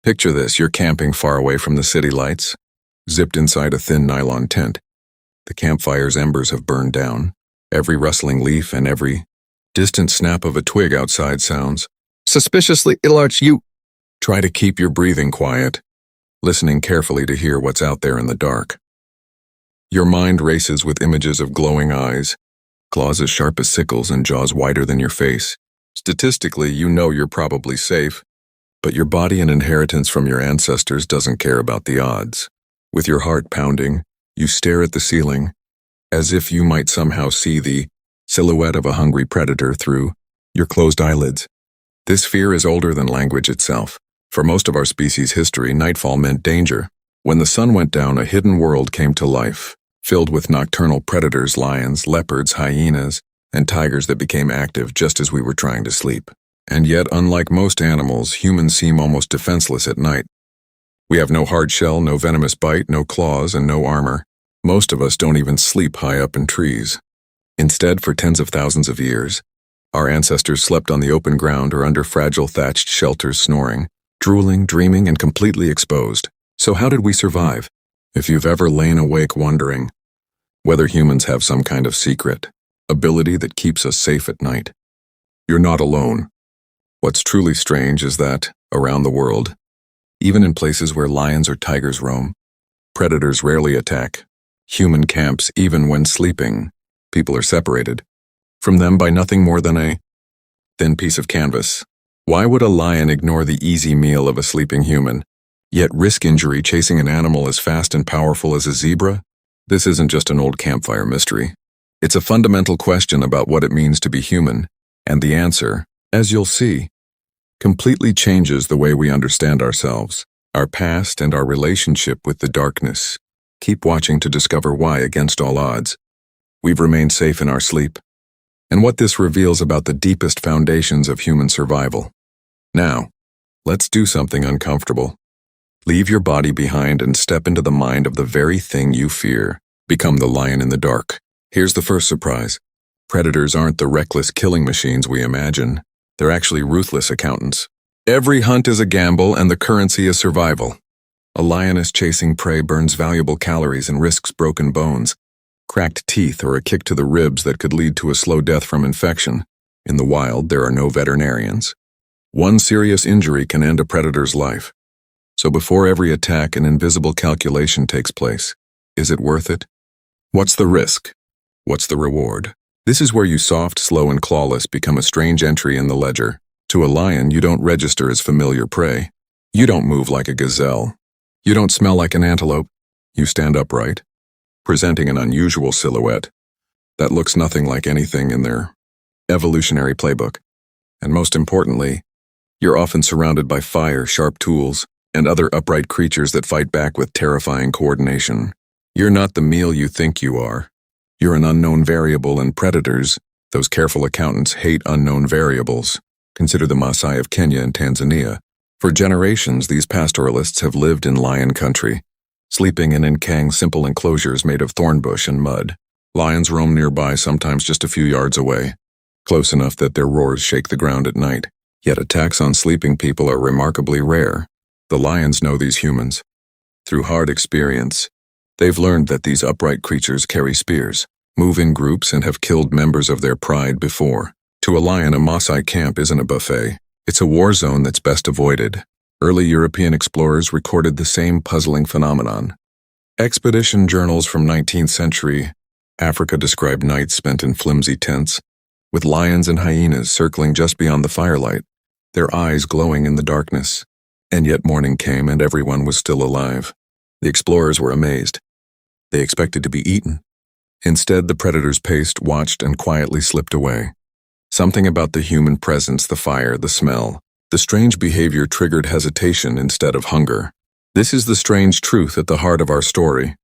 Picture this, you're camping far away from the city lights, zipped inside a thin nylon tent. The campfire's embers have burned down. Every rustling leaf and every distant snap of a twig outside sounds suspiciously large. You try to keep your breathing quiet, listening carefully to hear what's out there in the dark. Your mind races with images of glowing eyes, claws as sharp as sickles and jaws wider than your face. Statistically, you know you're probably safe, but your body and inheritance from your ancestors doesn't care about the odds. With your heart pounding, you stare at the ceiling, as if you might somehow see the silhouette of a hungry predator through your closed eyelids. This fear is older than language itself. For most of our species' history, nightfall meant danger. When the sun went down, a hidden world came to life, filled with nocturnal predators, lions, leopards, hyenas, and tigers that became active just as we were trying to sleep. And yet, unlike most animals, humans seem almost defenseless at night. We have no hard shell, no venomous bite, no claws, and no armor. Most of us don't even sleep high up in trees. Instead, for tens of thousands of years, our ancestors slept on the open ground or under fragile thatched shelters, snoring, drooling, dreaming, and completely exposed. So how did we survive? If you've ever lain awake wondering whether humans have some kind of secret ability that keeps us safe at night, you're not alone. What's truly strange is that, around the world, even in places where lions or tigers roam, predators rarely attack. Human camps, even when sleeping, people are separated from them by nothing more than a thin piece of canvas. Why would a lion ignore the easy meal of a sleeping human, yet risk injury chasing an animal as fast and powerful as a zebra? This isn't just an old campfire mystery. It's a fundamental question about what it means to be human, and the answer, as you'll see, completely changes the way we understand ourselves, our past, and our relationship with the darkness. Keep watching to discover why, against all odds, we've remained safe in our sleep, and what this reveals about the deepest foundations of human survival. Now, let's do something uncomfortable. Leave your body behind and step into the mind of the very thing you fear. Become the lion in the dark. Here's the first surprise. Predators aren't the reckless killing machines we imagine. They're actually ruthless accountants. Every hunt is a gamble, and the currency is survival. A lioness chasing prey burns valuable calories and risks broken bones, cracked teeth, or a kick to the ribs that could lead to a slow death from infection. In the wild, there are no veterinarians. One serious injury can end a predator's life. So before every attack, an invisible calculation takes place. Is it worth it? What's the risk? What's the reward? This is where you soft, slow, and clawless become a strange entry in the ledger. To a lion, you don't register as familiar prey. You don't move like a gazelle. You don't smell like an antelope. You stand upright, presenting an unusual silhouette that looks nothing like anything in their evolutionary playbook. And most importantly, you're often surrounded by fire, sharp tools, and other upright creatures that fight back with terrifying coordination. You're not the meal you think you are. You're an unknown variable, and predators, those careful accountants, hate unknown variables. Consider the Maasai of Kenya and Tanzania. For generations, these pastoralists have lived in lion country, sleeping in Nkang's simple enclosures made of thorn bush and mud. Lions roam nearby, sometimes just a few yards away, close enough that their roars shake the ground at night. Yet attacks on sleeping people are remarkably rare. The lions know these humans. Through hard experience, they've learned that these upright creatures carry spears, move in groups, and have killed members of their pride before. To a lion, a Maasai camp isn't a buffet. It's a war zone that's best avoided. Early European explorers recorded the same puzzling phenomenon. Expedition journals from 19th century Africa described nights spent in flimsy tents, with lions and hyenas circling just beyond the firelight, their eyes glowing in the darkness. And yet morning came and everyone was still alive. The explorers were amazed. They expected to be eaten. Instead, the predators paced, watched, and quietly slipped away. Something about the human presence, the fire, the smell, the strange behavior triggered hesitation instead of hunger. This is the strange truth at the heart of our story.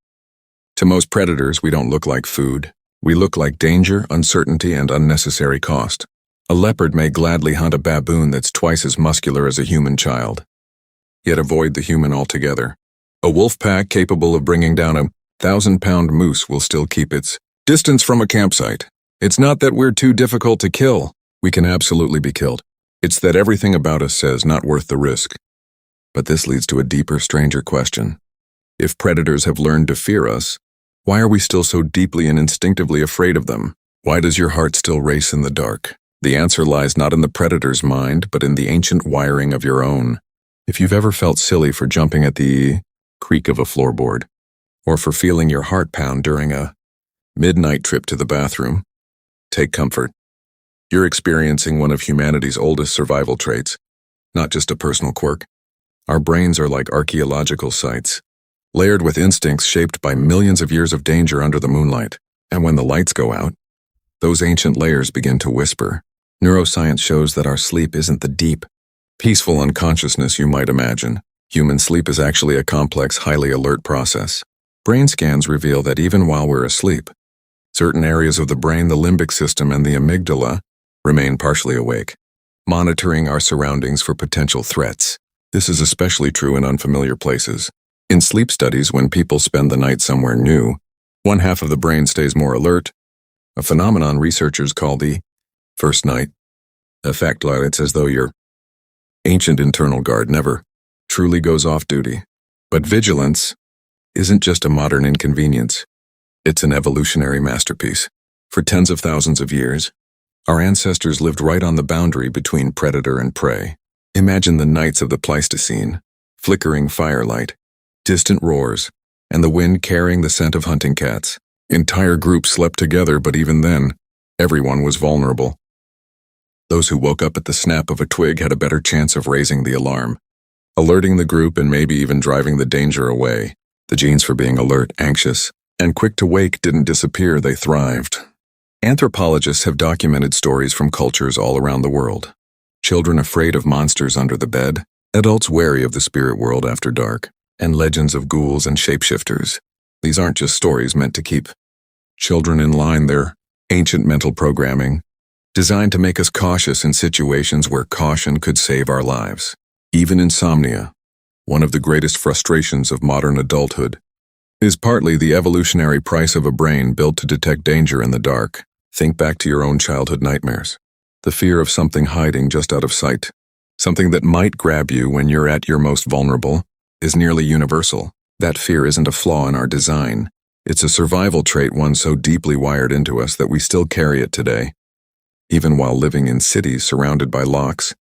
To most predators, we don't look like food. We look like danger, uncertainty, and unnecessary cost. A leopard may gladly hunt a baboon that's twice as muscular as a human child, yet avoid the human altogether. A wolf pack capable of bringing down a 1,000-pound moose will still keep its distance from a campsite. It's not that we're too difficult to kill. We can absolutely be killed. It's that everything about us says not worth the risk. But this leads to a deeper, stranger question. If predators have learned to fear us, why are we still so deeply and instinctively afraid of them? Why does your heart still race in the dark? The answer lies not in the predator's mind, but in the ancient wiring of your own. If you've ever felt silly for jumping at the creak of a floorboard, or for feeling your heart pound during a midnight trip to the bathroom, take comfort. You're experiencing one of humanity's oldest survival traits, not just a personal quirk. Our brains are like archaeological sites, layered with instincts shaped by millions of years of danger under the moonlight. And when the lights go out, those ancient layers begin to whisper. Neuroscience shows that our sleep isn't the deep, peaceful unconsciousness you might imagine. Human sleep is actually a complex, highly alert process. Brain scans reveal that even while we're asleep, certain areas of the brain, the limbic system and the amygdala, remain partially awake, monitoring our surroundings for potential threats. This is especially true in unfamiliar places. In sleep studies, when people spend the night somewhere new, one half of the brain stays more alert, a phenomenon researchers call the first night effect. It's as though your ancient internal guard never truly goes off duty. But vigilance isn't just a modern inconvenience. It's an evolutionary masterpiece. For tens of thousands of years, our ancestors lived right on the boundary between predator and prey. Imagine the nights of the Pleistocene, flickering firelight, distant roars, and the wind carrying the scent of hunting cats. Entire groups slept together, but even then, everyone was vulnerable. Those who woke up at the snap of a twig had a better chance of raising the alarm, alerting the group and maybe even driving the danger away. The genes for being alert, anxious, and quick to wake didn't disappear, they thrived. Anthropologists have documented stories from cultures all around the world. Children afraid of monsters under the bed, adults wary of the spirit world after dark, and legends of ghouls and shapeshifters. These aren't just stories meant to keep children in line, they're ancient mental programming, designed to make us cautious in situations where caution could save our lives. Even insomnia, one of the greatest frustrations of modern adulthood, is partly the evolutionary price of a brain built to detect danger in the dark. Think back to your own childhood nightmares. The fear of something hiding just out of sight, something that might grab you when you're at your most vulnerable, is nearly universal. That fear isn't a flaw in our design. It's a survival trait, one so deeply wired into us that we still carry it today, even while living in cities surrounded by locks,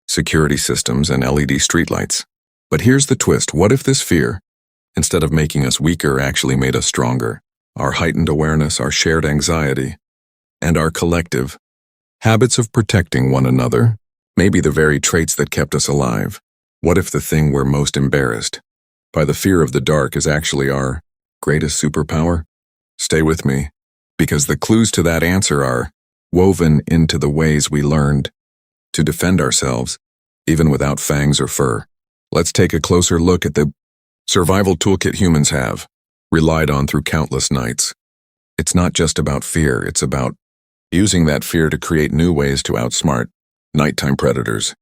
security systems, and LED streetlights. But here's the twist. What if this fear, instead of making us weaker, actually made us stronger? Our heightened awareness, our shared anxiety, and our collective habits of protecting one another may be the very traits that kept us alive. What if the thing we're most embarrassed by, the fear of the dark, is actually our greatest superpower? Stay with me, because the clues to that answer are woven into the ways we learned to defend ourselves, even without fangs or fur. Let's take a closer look at the survival toolkit humans have relied on through countless nights. It's not just about fear, it's about using that fear to create new ways to outsmart nighttime predators.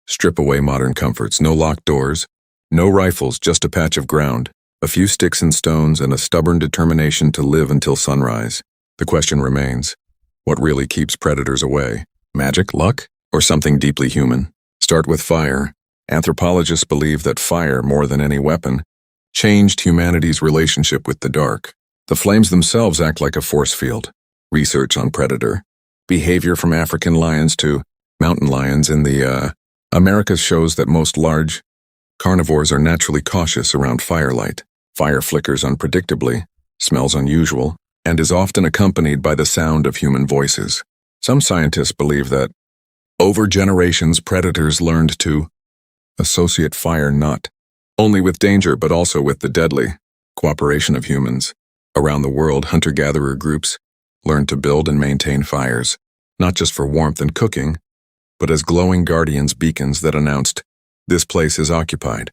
Strip away modern comforts, no locked doors, no rifles, just a patch of ground, a few sticks and stones, and a stubborn determination to live until sunrise. The question remains, what really keeps predators away? Magic, luck, or something deeply human? Start with fire. Anthropologists believe that fire, more than any weapon, changed humanity's relationship with the dark. The flames themselves act like a force field. Research on predator behavior from African lions to mountain lions in the Americas shows that most large carnivores are naturally cautious around firelight. Fire flickers unpredictably, smells unusual, and is often accompanied by the sound of human voices. Some scientists believe that over generations, predators learned to associate fire not only with danger but also with the deadly cooperation of humans. Around the world, hunter-gatherer groups learned to build and maintain fires, not just for warmth and cooking, but as glowing guardians, beacons that announced, "This place is occupied."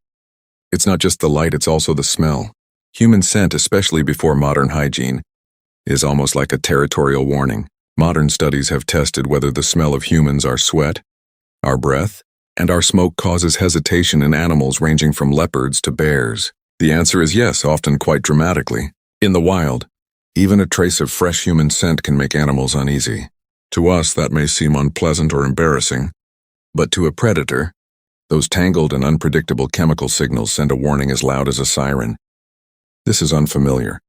It's not just the light, it's also the smell. Human scent, especially before modern hygiene, is almost like a territorial warning. Modern studies have tested whether the smell of humans, our sweat, our breath, and our smoke causes hesitation in animals ranging from leopards to bears. The answer is yes, often quite dramatically. In the wild, even a trace of fresh human scent can make animals uneasy. To us, that may seem unpleasant or embarrassing, but to a predator, Those tangled and unpredictable chemical signals send a warning as loud as a siren. This is unfamiliar.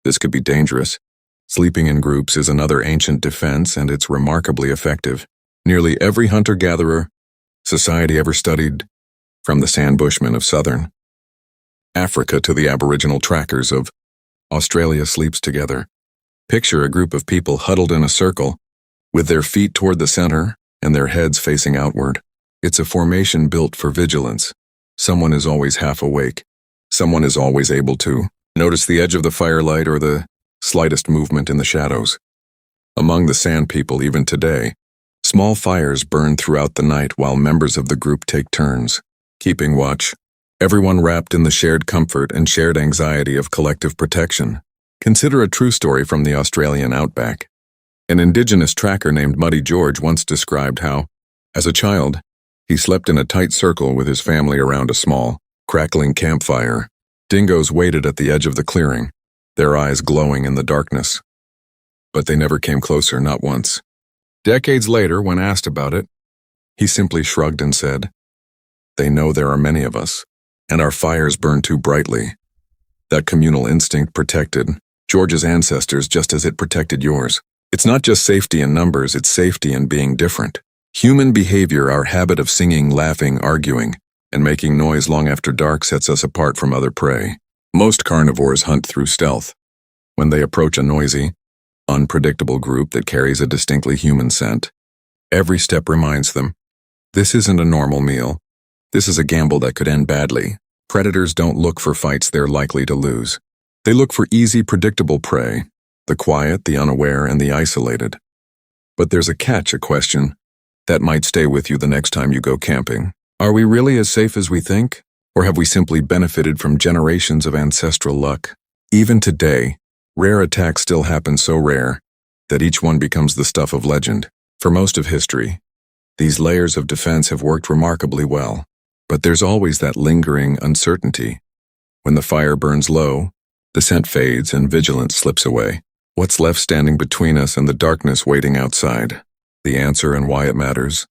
This could be dangerous. Sleeping in groups is another ancient defense, and it's remarkably effective. Nearly every hunter-gatherer society ever studied, from the sand bushmen of southern Africa to the aboriginal trackers of Australia, sleeps together. Picture a group of people huddled in a circle, with their feet toward the center and their heads facing outward. It's a formation built for vigilance. Someone is always half awake. Someone is always able to notice the edge of the firelight or the slightest movement in the shadows. Among the sand people, even today, small fires burn throughout the night while members of the group take turns, keeping watch, everyone wrapped in the shared comfort and shared anxiety of collective protection. Consider a true story from the Australian outback. An indigenous tracker named Muddy George once described how, as a child, he slept in a tight circle with his family around a small, crackling campfire. Dingoes waited at the edge of the clearing, their eyes glowing in the darkness. But they never came closer, not once. Decades later, when asked about it, he simply shrugged and said, "They know there are many of us, and our fires burn too brightly." That communal instinct protected George's ancestors just as it protected yours. It's not just safety in numbers, it's safety in being different. Human behavior, our habit of singing, laughing, arguing, and making noise long after dark sets us apart from other prey. Most carnivores hunt through stealth. When they approach a noisy, unpredictable group that carries a distinctly human scent, every step reminds them, this isn't a normal meal. This is a gamble that could end badly. Predators don't look for fights they're likely to lose. They look for easy, predictable prey, the quiet, the unaware, and the isolated. But there's a catch, a question that might stay with you the next time you go camping. Are we really as safe as we think? Or have we simply benefited from generations of ancestral luck? Even today, rare attacks still happen so rare that each one becomes the stuff of legend. For most of history, these layers of defense have worked remarkably well. But there's always that lingering uncertainty. When the fire burns low, the scent fades and vigilance slips away. What's left standing between us and the darkness waiting outside? The answer and why it matters.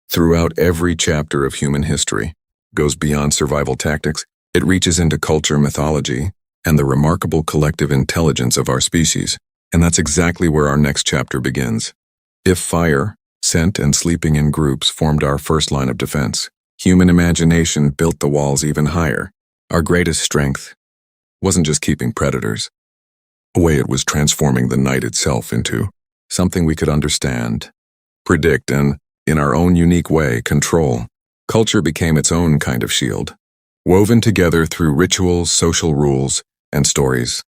Throughout every chapter of human history, goes beyond survival tactics. It reaches into culture, mythology, and the remarkable collective intelligence of our species. And that's exactly where our next chapter begins. If fire, scent, and sleeping in groups formed our first line of defense, human imagination built the walls even higher. Our greatest strength wasn't just keeping predators away, it was transforming the night itself into something we could understand, predict, and, in our own unique way, control. Culture became its own kind of shield, woven together through rituals, social rules, and stories.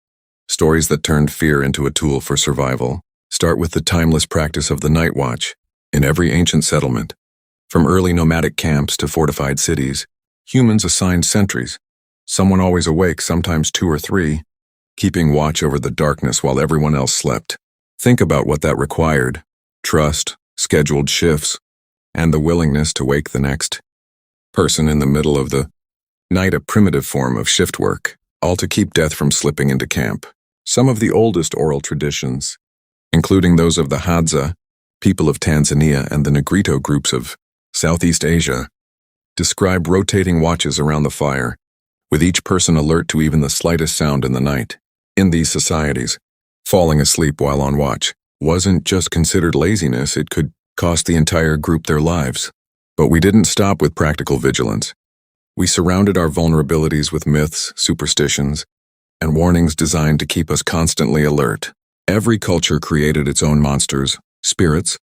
Stories that turned fear into a tool for survival. Start with the timeless practice of the night watch. In every ancient settlement, from early nomadic camps to fortified cities, humans assigned sentries. Someone always awake, sometimes 2 or 3, keeping watch over the darkness while everyone else slept. Think about what that required. Trust, scheduled shifts, and the willingness to wake the next person in the middle of the night, a primitive form of shift work, all to keep death from slipping into camp. Some of the oldest oral traditions, including those of the Hadza, people of Tanzania, and the Negrito groups of Southeast Asia, describe rotating watches around the fire, with each person alert to even the slightest sound in the night. In these societies, falling asleep while on watch wasn't just considered laziness, it could cost the entire group their lives. But we didn't stop with practical vigilance. We surrounded our vulnerabilities with myths, superstitions, and warnings designed to keep us constantly alert. Every culture created its own monsters, spirits,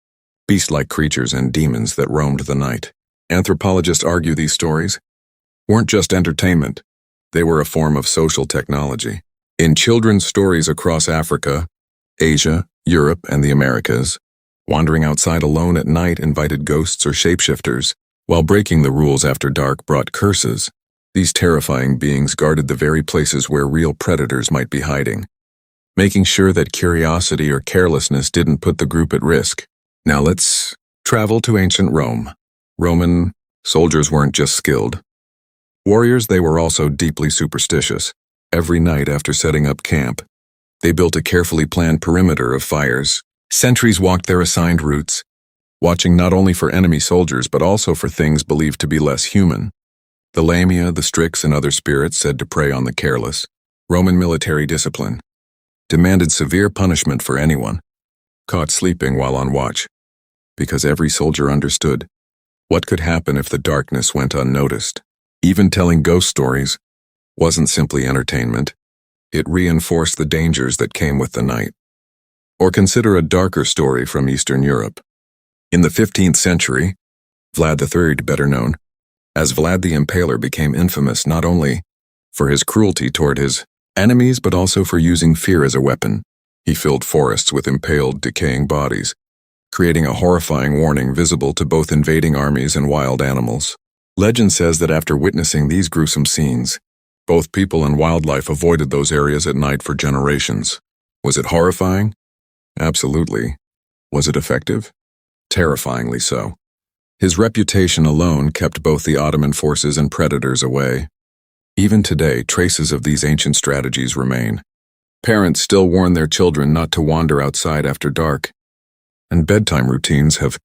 beast-like creatures, and demons that roamed the night. Anthropologists argue these stories weren't just entertainment. They were a form of social technology. In children's stories across Africa, Asia, Europe, and the Americas, wandering outside alone at night invited ghosts or shapeshifters, while breaking the rules after dark brought curses. These terrifying beings guarded the very places where real predators might be hiding, making sure that curiosity or carelessness didn't put the group at risk. Now let's travel to ancient Rome. Roman soldiers weren't just skilled warriors, they were also deeply superstitious. Every night after setting up camp, they built a carefully planned perimeter of fires. Sentries walked their assigned routes, watching not only for enemy soldiers but also for things believed to be less human. The Lamia, the Strix, and other spirits said to prey on the careless. Roman military discipline demanded severe punishment for anyone caught sleeping while on watch, because every soldier understood what could happen if the darkness went unnoticed. Even telling ghost stories wasn't simply entertainment, it reinforced the dangers that came with the night. Or consider a darker story from Eastern Europe. In the 15th century, Vlad III, better known as Vlad the Impaler, became infamous not only for his cruelty toward his enemies but also for using fear as a weapon. He filled forests with impaled, decaying bodies, creating a horrifying warning visible to both invading armies and wild animals. Legend says that after witnessing these gruesome scenes, both people and wildlife avoided those areas at night for generations. Was it horrifying? Absolutely. Was it effective? Terrifyingly so. His reputation alone kept both the Ottoman forces and predators away. Even today, traces of these ancient strategies remain. Parents still warn their children not to wander outside after dark, and bedtime routines have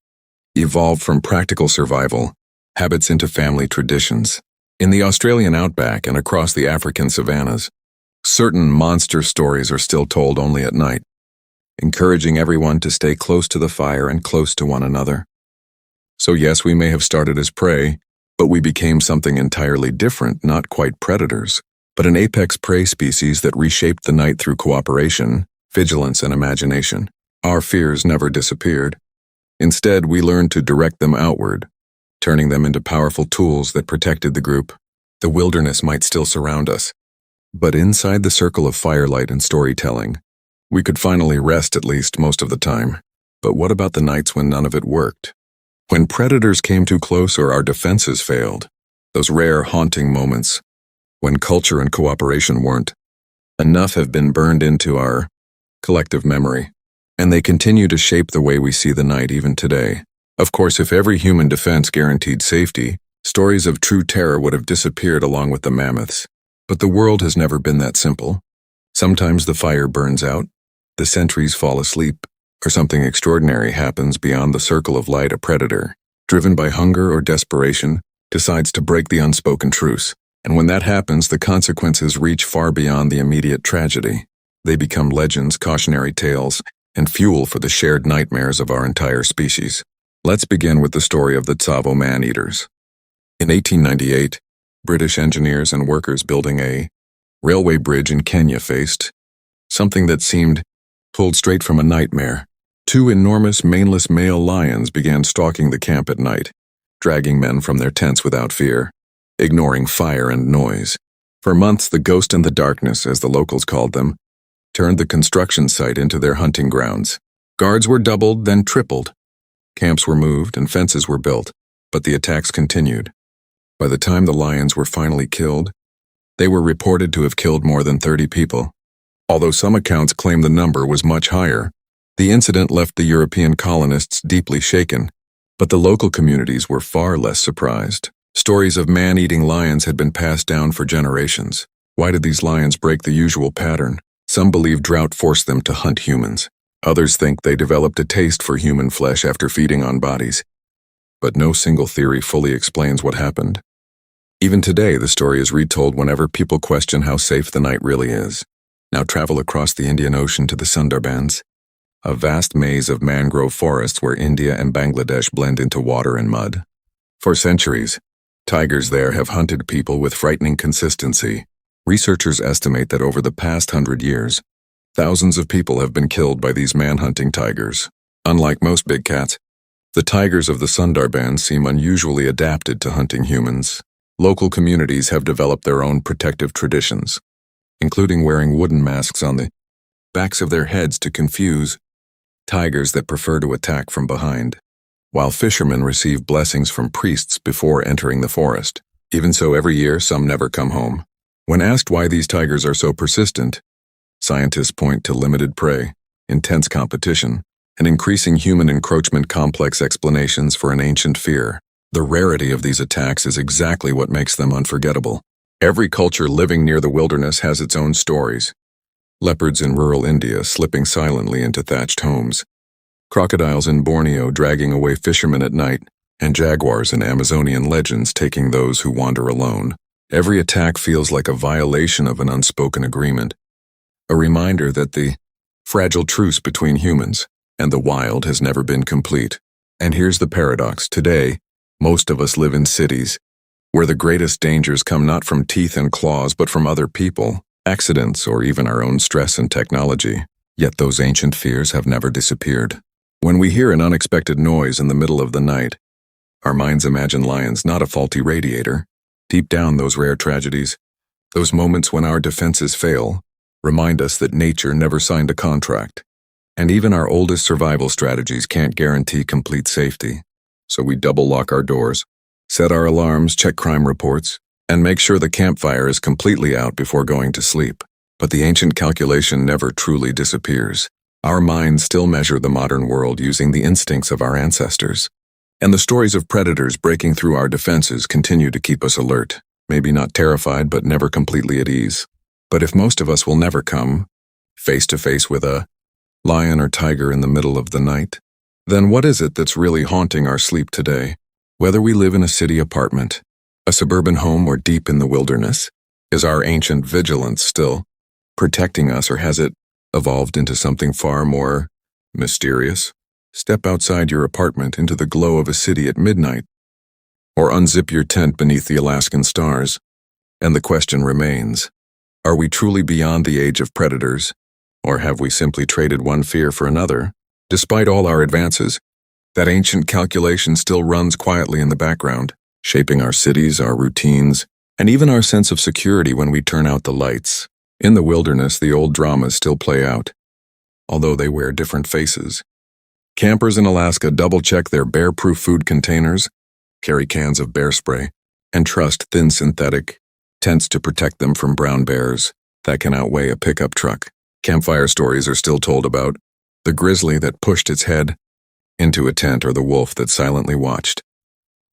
evolved from practical survival habits into family traditions. In the Australian outback and across the African savannas, certain monster stories are still told only at night, encouraging everyone to stay close to the fire and close to one another. So yes, we may have started as prey, but we became something entirely different, not quite predators, but an apex prey species that reshaped the night through cooperation, vigilance, and imagination. Our fears never disappeared. Instead, we learned to direct them outward, turning them into powerful tools that protected the group. The wilderness might still surround us, but inside the circle of firelight and storytelling, we could finally rest, at least most of the time. But what about the nights when none of it worked? When predators came too close or our defenses failed? Those rare, haunting moments when culture and cooperation weren't enough have been burned into our collective memory, and they continue to shape the way we see the night even today. Of course, if every human defense guaranteed safety, stories of true terror would have disappeared along with the mammoths. But the world has never been that simple. Sometimes the fire burns out, the sentries fall asleep, or something extraordinary happens beyond the circle of light. A predator, driven by hunger or desperation, decides to break the unspoken truce. And when that happens, the consequences reach far beyond the immediate tragedy. They become legends, cautionary tales, and fuel for the shared nightmares of our entire species. Let's begin with the story of the Tsavo man-eaters. In 1898, British engineers and workers building a railway bridge in Kenya faced something that seemed pulled straight from a nightmare. Two enormous, maneless male lions began stalking the camp at night, dragging men from their tents without fear, ignoring fire and noise. For months, the ghost in the darkness, as the locals called them, turned the construction site into their hunting grounds. Guards were doubled, then tripled. Camps were moved and fences were built, but the attacks continued. By the time the lions were finally killed, they were reported to have killed more than 30 people. Although some accounts claim the number was much higher, the incident left the European colonists deeply shaken, but the local communities were far less surprised. Stories of man-eating lions had been passed down for generations. Why did these lions break the usual pattern? Some believe drought forced them to hunt humans. Others think they developed a taste for human flesh after feeding on bodies. But no single theory fully explains what happened. Even today, the story is retold whenever people question how safe the night really is. Now travel across the Indian Ocean to the Sundarbans, a vast maze of mangrove forests where India and Bangladesh blend into water and mud. For centuries, tigers there have hunted people with frightening consistency. Researchers estimate that over the past 100 years, thousands of people have been killed by these man-hunting tigers. Unlike most big cats, the tigers of the Sundarbans seem unusually adapted to hunting humans. Local communities have developed their own protective traditions, including wearing wooden masks on the backs of their heads to confuse tigers that prefer to attack from behind, while fishermen receive blessings from priests before entering the forest. Even so, every year, some never come home. When asked why these tigers are so persistent, scientists point to limited prey, intense competition, and increasing human encroachment. Complex explanations for an ancient fear. The rarity of these attacks is exactly what makes them unforgettable. Every culture living near the wilderness has its own stories. Leopards in rural India slipping silently into thatched homes, crocodiles in Borneo dragging away fishermen at night, and jaguars in Amazonian legends taking those who wander alone. Every attack feels like a violation of an unspoken agreement, a reminder that the fragile truce between humans and the wild has never been complete. And here's the paradox. Today, most of us live in cities, where the greatest dangers come not from teeth and claws but from other people, accidents, or even our own stress and technology. Yet those ancient fears have never disappeared. When we hear an unexpected noise in the middle of the night, our minds imagine lions, not a faulty radiator. Deep down, those rare tragedies, those moments when our defenses fail, remind us that nature never signed a contract. And even our oldest survival strategies can't guarantee complete safety. So we double lock our doors, set our alarms, check crime reports, and make sure the campfire is completely out before going to sleep. But the ancient calculation never truly disappears. Our minds still measure the modern world using the instincts of our ancestors. And the stories of predators breaking through our defenses continue to keep us alert, maybe not terrified but never completely at ease. But if most of us will never come face to face with a lion or tiger in the middle of the night, then what is it that's really haunting our sleep today? Whether we live in a city apartment, a suburban home, or deep in the wilderness, is our ancient vigilance still protecting us, or has it evolved into something far more mysterious? Step outside your apartment into the glow of a city at midnight, or unzip your tent beneath the Alaskan stars, and the question remains, are we truly beyond the age of predators, or have we simply traded one fear for another? Despite all our advances, that ancient calculation still runs quietly in the background, shaping our cities, our routines, and even our sense of security when we turn out the lights. In the wilderness, the old dramas still play out, although they wear different faces. Campers in Alaska double-check their bear-proof food containers, carry cans of bear spray, and trust thin synthetic tents to protect them from brown bears that can outweigh a pickup truck. Campfire stories are still told about the grizzly that pushed its head into a tent, or the wolf that silently watched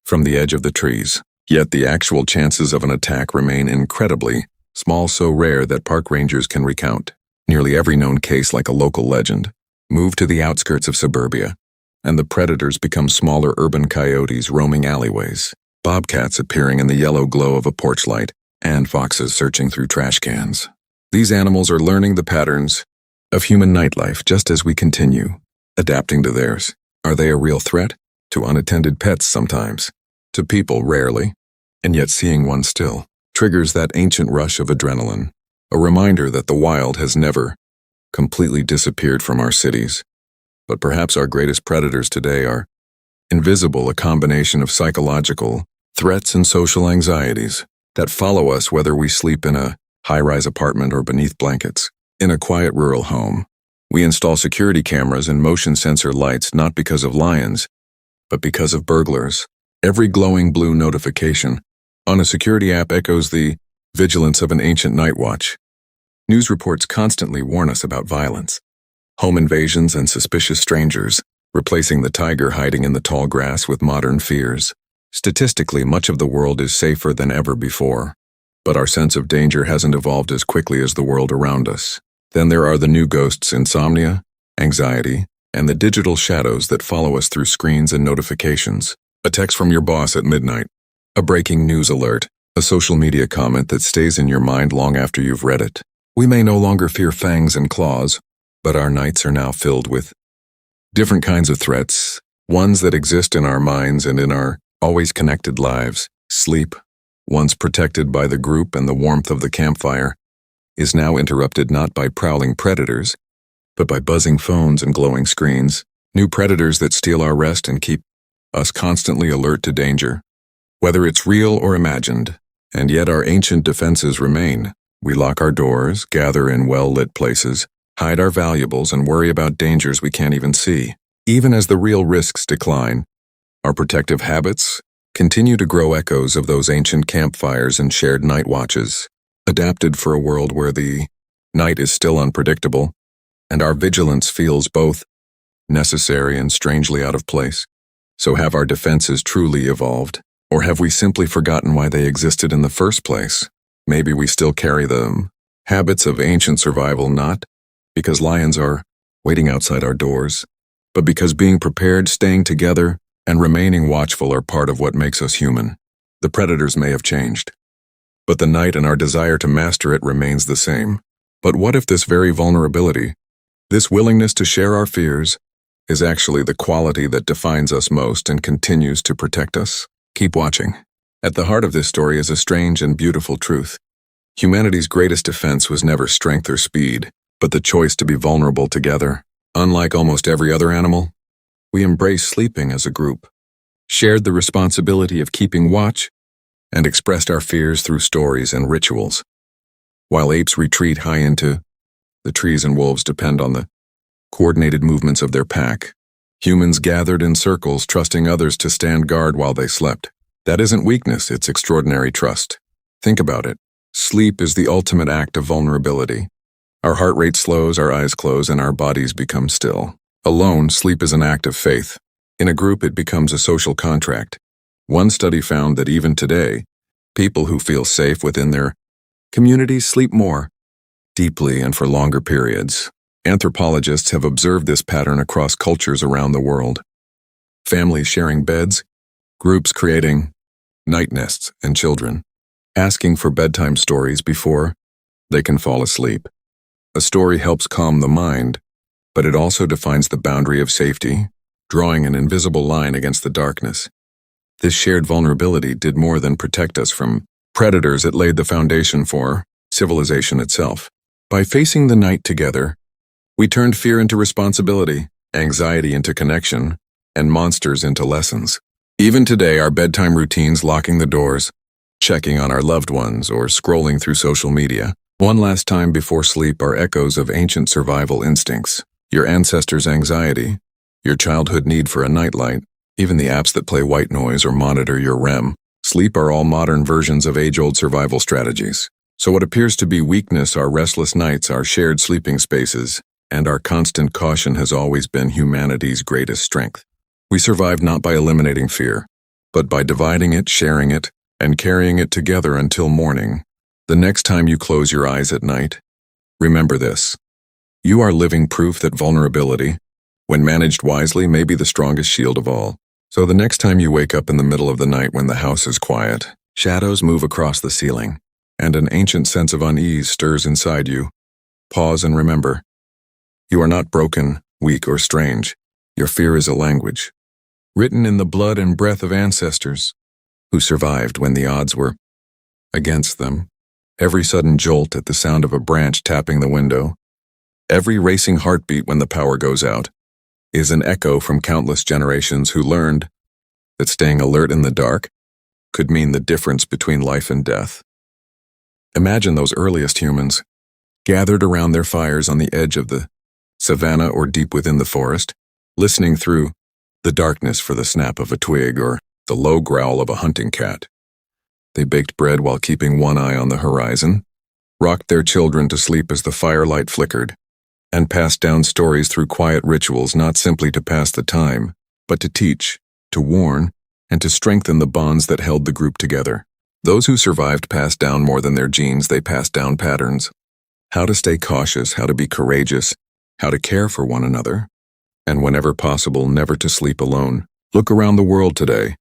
from the edge of the trees. Yet the actual chances of an attack remain incredibly small, so rare that park rangers can recount nearly every known case like a local legend. Move to the outskirts of suburbia, and the predators become smaller urban coyotes roaming alleyways, bobcats appearing in the yellow glow of a porch light, and foxes searching through trash cans. These animals are learning the patterns of human nightlife just as we continue, adapting to theirs. Are they a real threat? To unattended pets sometimes, to people rarely, and yet seeing one still triggers that ancient rush of adrenaline, a reminder that the wild has never completely disappeared from our cities. But perhaps our greatest predators today are invisible, a combination of psychological threats and social anxieties that follow us whether we sleep in a high-rise apartment or beneath blankets. In a quiet rural home, we install security cameras and motion sensor lights not because of lions, but because of burglars. Every glowing blue notification on a security app echoes the vigilance of an ancient night watch. News reports constantly warn us about violence, home invasions, and suspicious strangers, replacing the tiger hiding in the tall grass with modern fears. Statistically, much of the world is safer than ever before, but our sense of danger hasn't evolved as quickly as the world around us. Then there are the new ghosts: insomnia, anxiety, and the digital shadows that follow us through screens and notifications. A text from your boss at midnight, a breaking news alert, a social media comment that stays in your mind long after you've read it. We may no longer fear fangs and claws, but our nights are now filled with different kinds of threats, ones that exist in our minds and in our always connected lives. Sleep, once protected by the group and the warmth of the campfire, is now interrupted not by prowling predators, but by buzzing phones and glowing screens, new predators that steal our rest and keep us constantly alert to danger, whether it's real or imagined. And yet our ancient defenses remain. We lock our doors, gather in well-lit places, hide our valuables, and worry about dangers we can't even see. Even as the real risks decline, our protective habits continue to grow, echoes of those ancient campfires and shared night watches, adapted for a world where the night is still unpredictable, and our vigilance feels both necessary and strangely out of place. So have our defenses truly evolved, or have we simply forgotten why they existed in the first place? Maybe we still carry the habits of ancient survival, not because lions are waiting outside our doors, but but because being prepared, staying together, and remaining watchful are part of what makes us human. The predators may have changed, but the night and our desire to master it remains the same. But what if this very vulnerability, this willingness to share our fears, is actually the quality that defines us most and continues to protect us? Keep watching. At the heart of this story is a strange and beautiful truth. Humanity's greatest defense was never strength or speed, but the choice to be vulnerable together. Unlike almost every other animal, we embraced sleeping as a group, shared the responsibility of keeping watch, and expressed our fears through stories and rituals. While apes retreat high into the trees and wolves depend on the coordinated movements of their pack, humans gathered in circles, trusting others to stand guard while they slept. That isn't weakness, it's extraordinary trust. Think about it. Sleep is the ultimate act of vulnerability. Our heart rate slows, our eyes close, and our bodies become still. Alone, sleep is an act of faith. In a group, it becomes a social contract. One study found that even today, people who feel safe within their communities sleep more deeply and for longer periods. Anthropologists have observed this pattern across cultures around the world. Families sharing beds, groups creating night nests, and children asking for bedtime stories before they can fall asleep. A story helps calm the mind, but it also defines the boundary of safety, drawing an invisible line against the darkness. This shared vulnerability did more than protect us from predators, it laid the foundation for civilization itself. By facing the night together, we turned fear into responsibility, anxiety into connection, and monsters into lessons. Even today, our bedtime routines, locking the doors, checking on our loved ones, or scrolling through social media, one last time before sleep, are echoes of ancient survival instincts. Your ancestors' anxiety, your childhood need for a nightlight, even the apps that play white noise or monitor your REM sleep are all modern versions of age-old survival strategies. So what appears to be weakness, our restless nights, our shared sleeping spaces, and our constant caution has always been humanity's greatest strength. We survive not by eliminating fear, but by dividing it, sharing it, and carrying it together until morning. The next time you close your eyes at night, remember this. You are living proof that vulnerability, when managed wisely, may be the strongest shield of all. So the next time you wake up in the middle of the night when the house is quiet, shadows move across the ceiling, and an ancient sense of unease stirs inside you, pause and remember. You are not broken, weak, or strange. Your fear is a language, written in the blood and breath of ancestors who survived when the odds were against them. Every sudden jolt at the sound of a branch tapping the window, every racing heartbeat when the power goes out, is an echo from countless generations who learned that staying alert in the dark could mean the difference between life and death. Imagine those earliest humans, gathered around their fires on the edge of the savannah or deep within the forest, listening through the darkness for the snap of a twig or the low growl of a hunting cat. They baked bread while keeping one eye on the horizon, rocked their children to sleep as the firelight flickered, and passed down stories through quiet rituals, not simply to pass the time, but to teach, to warn, and to strengthen the bonds that held the group together. Those who survived passed down more than their genes, they passed down patterns. How to stay cautious, how to be courageous, how to care for one another, and whenever possible, never to sleep alone. Look around the world today,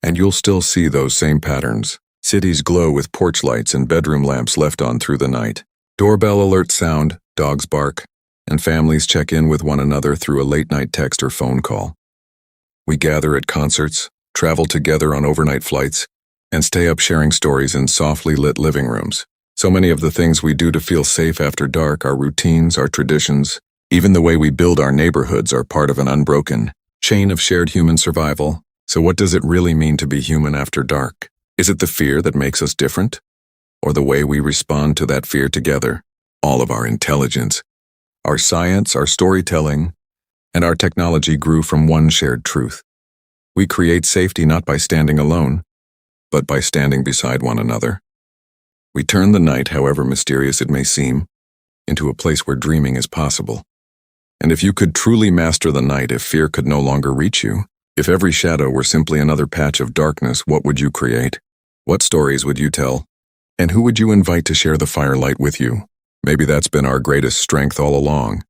and you'll still see those same patterns. Cities glow with porch lights and bedroom lamps left on through the night. Doorbell alerts sound, dogs bark, and families check in with one another through a late-night text or phone call. We gather at concerts, travel together on overnight flights, and stay up sharing stories in softly lit living rooms. So many of the things we do to feel safe after dark, our routines, our traditions, even the way we build our neighborhoods, are part of an unbroken chain of shared human survival. So what does it really mean to be human after dark? Is it the fear that makes us different? Or the way we respond to that fear together? All of our intelligence, our science, our storytelling, and our technology grew from one shared truth. We create safety not by standing alone, but by standing beside one another. We turn the night, however mysterious it may seem, into a place where dreaming is possible. And if you could truly master the night, if fear could no longer reach you, if every shadow were simply another patch of darkness, what would you create? What stories would you tell? And who would you invite to share the firelight with you? Maybe that's been our greatest strength all along,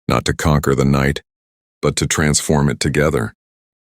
not to conquer the night, but to transform it together.